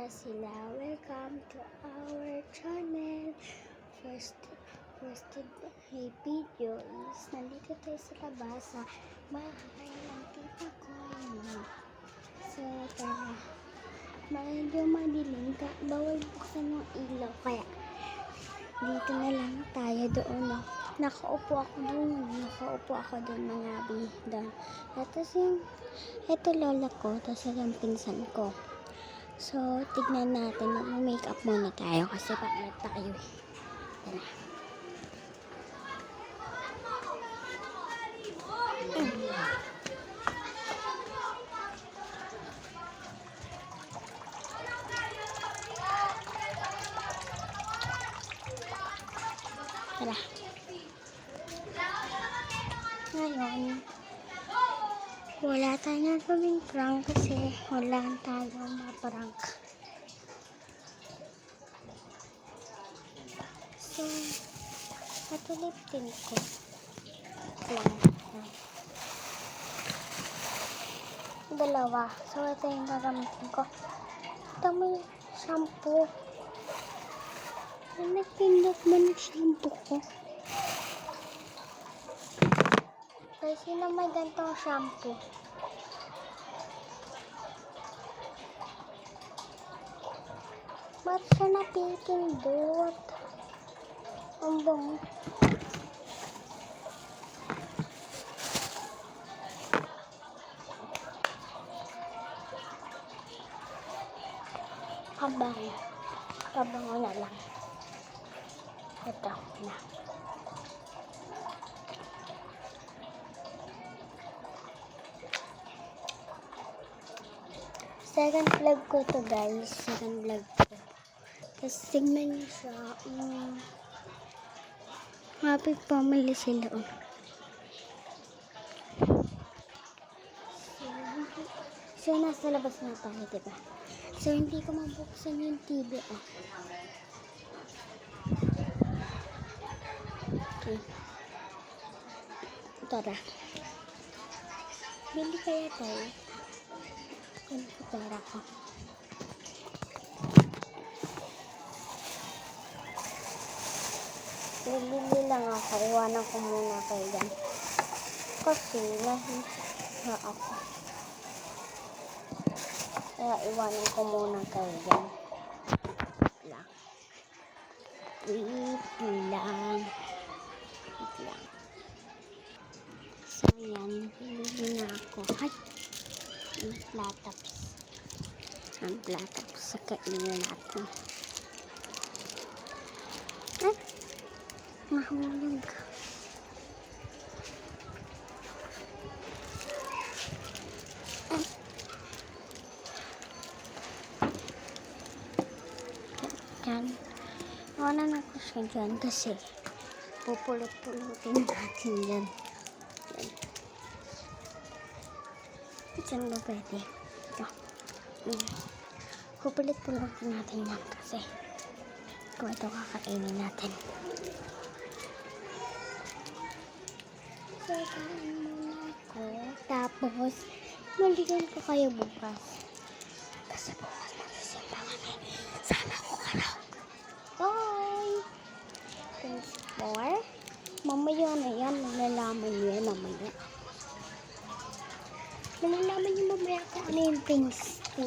sila. Welcome to our channel. First video is nandito tayo sa labas sa bahay ng tita ko. So, tara. Medyo madilim. Bawal buksan yung ilaw. Kaya, dito na lang tayo doon. No? Nakaupo ako doon mga doon. Tapos yung, ito lola ko, tapos yung pinsan ko. So, tignan natin. Mag-makeup muna tayo kasi pangit tayo eh. Tara. Tara. Ngayon, wala tayong gawing prank kasi wala tayong ma-prank. So, ito lip tint ko. Dalawa. So, ito yung gagamitin ko. Ito mo yung shampoo. Nagpindot mo ng shampoo ko. Kasi na may gantong shampoo. Ba't siya napipindot? Ang bango. Kabango na lang. Ito na. Second vlog ko to guys. Second vlog ko. Tapos tignan niyo siya. Happy family sila. So, nasa labas na tayo, diba? So, hindi ko mabuksan yung TV. Okay. Tara. Bili kaya tayo. Ano ko pera ko? Bili lang ako. Iwanan ko muna kayo dyan. Kasi nahihiya ako. Kaya iwanan ko muna kayo dyan. Wait lang. So, yan. Bili na ako. Ay! Ang plataps. Sa kainin natin. Ay! Mahulog. Ay! Yan. Iwanan ako siya dyan kasi pupulot-pulutin natin dyan. Diyan ba pwede? Ito. Pupulit-pulutin natin yan kasi kung ito kakainin natin. So, kain muna ako. Tapos, maligan ko kayo bukas. Kasi bukas magsisimba kami. Sana ko kalaw. Bye! Thanks for. Mamaya na yan. Malalaman nyo yan mamaya. Malalaman nyo mamaya kung ano yung things ko.